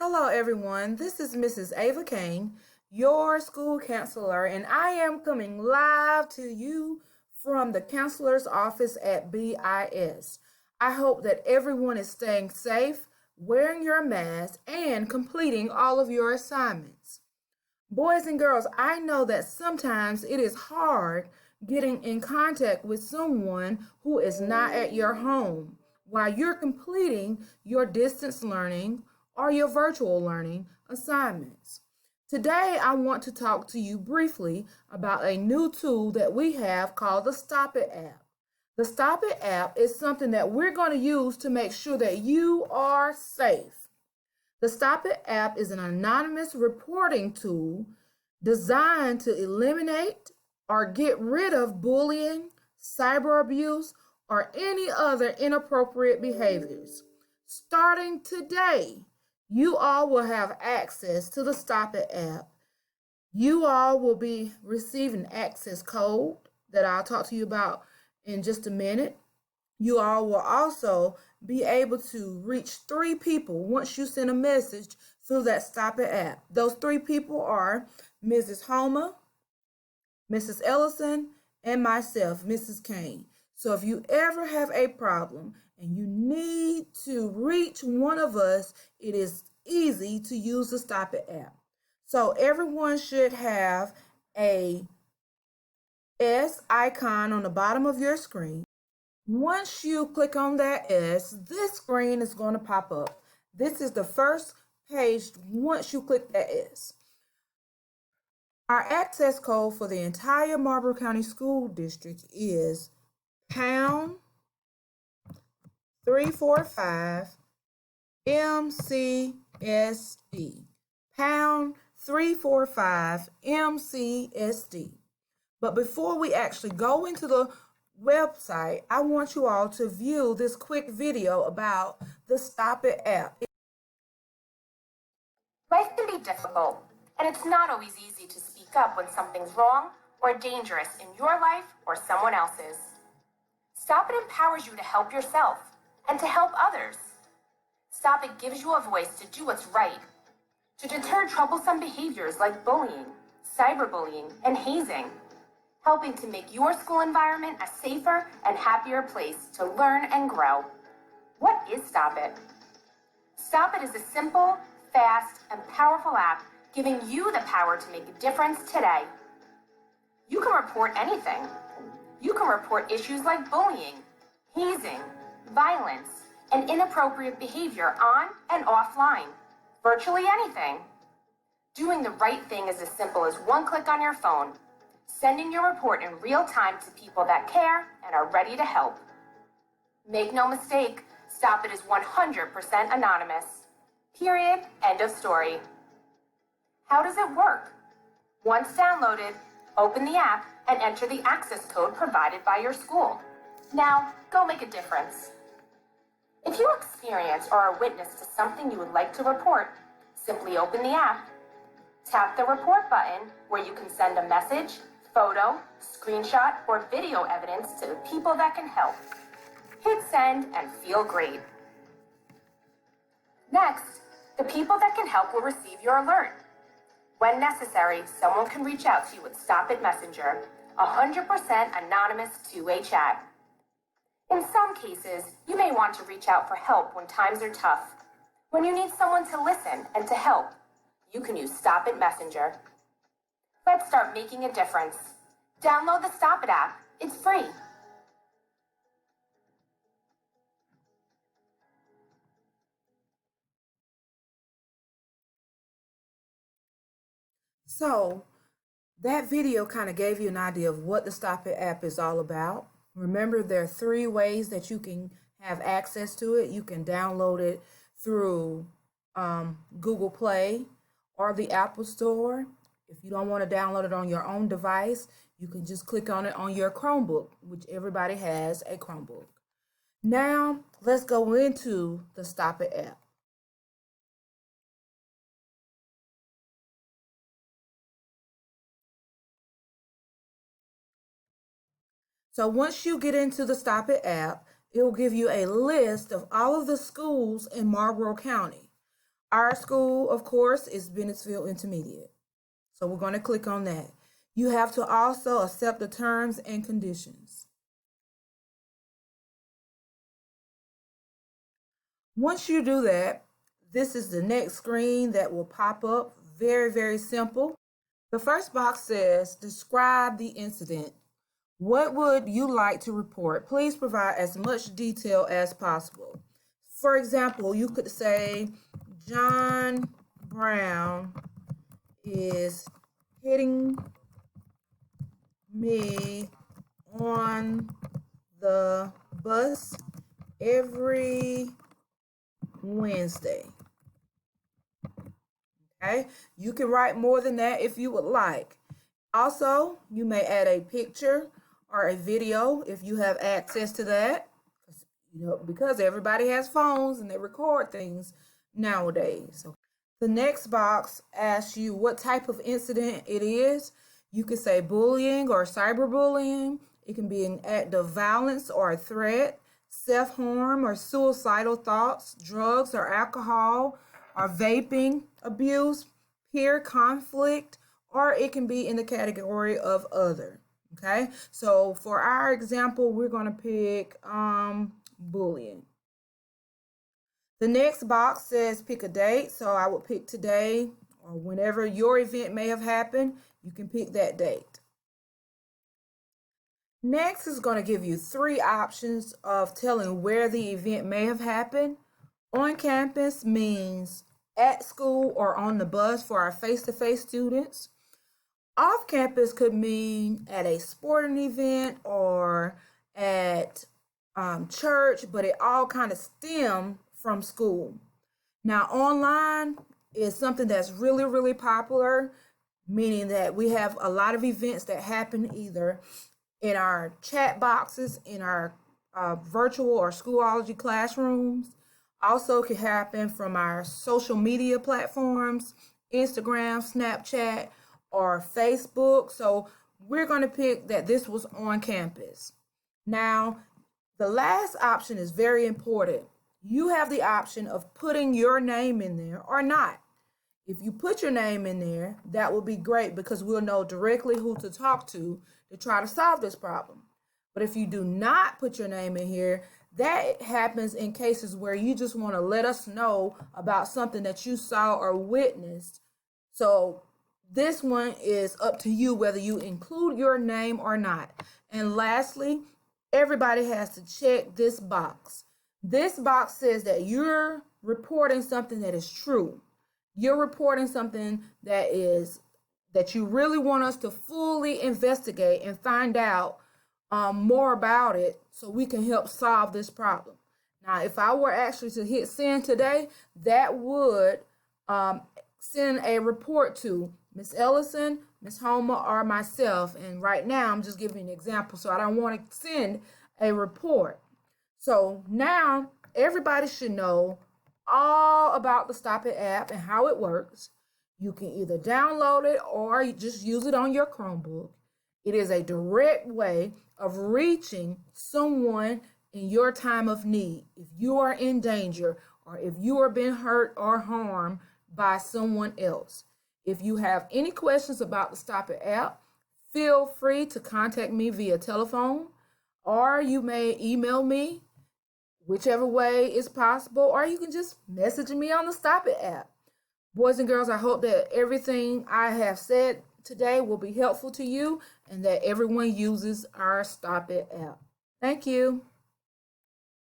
Hello, everyone. This is Mrs. Ava Kane, your school counselor, and I am coming live to you from the counselor's office at BIS. I hope that everyone is staying safe, wearing your mask, and completing all of your assignments. Boys and girls, I know that sometimes it is hard getting in contact with someone who is not at your home while you're completing your distance learning or your virtual learning assignments. Today, I want to talk to you briefly about a new tool that we have called the StopIt app. The StopIt app is something that we're going to use to make sure that you are safe. The StopIt app is an anonymous reporting tool designed to eliminate or get rid of bullying, cyber abuse, or any other inappropriate behaviors. Starting today, you all will have access to the StopIt app. You all will be receiving access code that I'll talk to you about in just a minute. You all will also be able to reach 3 people once you send a message through that StopIt app. Those 3 people are Mrs. Homer, Mrs. Ellison, and myself, Mrs. Kane. So if you ever have a problem and you need to reach one of us, it is easy to use the StopIt app. So everyone should have a S icon on the bottom of your screen. Once you click on that S, this screen is going to pop up. This is the first page once you click that S. Our access code for the entire Marlboro County School District is pound 345 MCSD. Pound 345 MCSD. But before we actually go into the website, I want you all to view this quick video about the StopIt app. Life can be difficult, and it's not always easy to speak up when something's wrong or dangerous in your life or someone else's. StopIt empowers you to help yourself and to help others. StopIt gives you a voice to do what's right, to deter troublesome behaviors like bullying, cyberbullying, and hazing, helping to make your school environment a safer and happier place to learn and grow. What is StopIt? StopIt is a simple, fast, and powerful app giving you the power to make a difference today. You can report anything. You can report issues like bullying, hazing, violence, and inappropriate behavior on and offline. Virtually anything. Doing the right thing is as simple as one click on your phone, sending your report in real time to people that care and are ready to help. Make no mistake, StopIt is 100% anonymous. Period. End of story. How does it work? Once downloaded, open the app and enter the access code provided by your school. Now, go make a difference. If you experience or are witness to something you would like to report, simply open the app. Tap the report button where you can send a message, photo, screenshot, or video evidence to the people that can help. Hit send and feel great. Next, the people that can help will receive your alert. When necessary, someone can reach out to you with StopIt Messenger, 100% anonymous two-way chat. In some cases, you may want to reach out for help when times are tough. When you need someone to listen and to help, you can use StopIt Messenger. Let's start making a difference. Download the StopIt app. It's free. So that video kind of gave you an idea of what the StopIt app is all about. Remember, there are 3 ways that you can have access to it. You can download it through Google Play or the Apple Store. If you don't want to download it on your own device, you can just click on it on your Chromebook, which everybody has a Chromebook. Now, let's go into the StopIt app. So once you get into the StopIt app, it will give you a list of all of the schools in Marlboro County. Our school, of course, is Bennettsville Intermediate. So we're going to click on that. You have to also accept the terms and conditions. Once you do that, this is the next screen that will pop up. Very, very simple. The first box says, describe the incident. What would you like to report? Please provide as much detail as possible. For example, you could say, John Brown is hitting me on the bus every Wednesday. Okay, you can write more than that if you would like. Also, you may add a picture or a video if you have access to that. Because everybody has phones and they record things nowadays. So the next box asks you what type of incident it is. You could say bullying or cyberbullying. It can be an act of violence or a threat, self-harm or suicidal thoughts, drugs or alcohol, or vaping abuse, peer conflict, or it can be in the category of other. Okay, so for our example, we're going to pick bullying. The next box says pick a date, so I would pick today or whenever your event may have happened, you can pick that date. Next is going to give you 3 options of telling where the event may have happened. On campus means at school or on the bus for our face-to-face students. Off campus could mean at a sporting event or at church, but it all kind of stem from school. Now, online is something that's really, really popular, meaning that we have a lot of events that happen either in our chat boxes, in our virtual or Schoolology classrooms. Also can happen from our social media platforms, Instagram, Snapchat, or Facebook. So we're going to pick that this was on campus. Now, the last option is very important. You have the option of putting your name in there or not. If you put your name in there, that will be great because we'll know directly who to talk to try to solve this problem. But if you do not put your name in here, that happens in cases where you just want to let us know about something that you saw or witnessed. So this one is up to you whether you include your name or not. And lastly, everybody has to check this box. This box says that you're reporting something that is true. You're reporting something that you really want us to fully investigate and find out more about it so we can help solve this problem. Now, if I were actually to hit send today, that would send a report to Miss Ellison, Miss Homer, or myself. And right now, I'm just giving an example, so I don't want to send a report. So now, everybody should know all about the StopIt app and how it works. You can either download it or you just use it on your Chromebook. It is a direct way of reaching someone in your time of need. If you are in danger or if you are being hurt or harmed by someone else. If you have any questions about the StopIt app, feel free to contact me via telephone, or you may email me, whichever way is possible, or you can just message me on the StopIt app. Boys and girls, I hope that everything I have said today will be helpful to you and that everyone uses our StopIt app. Thank you.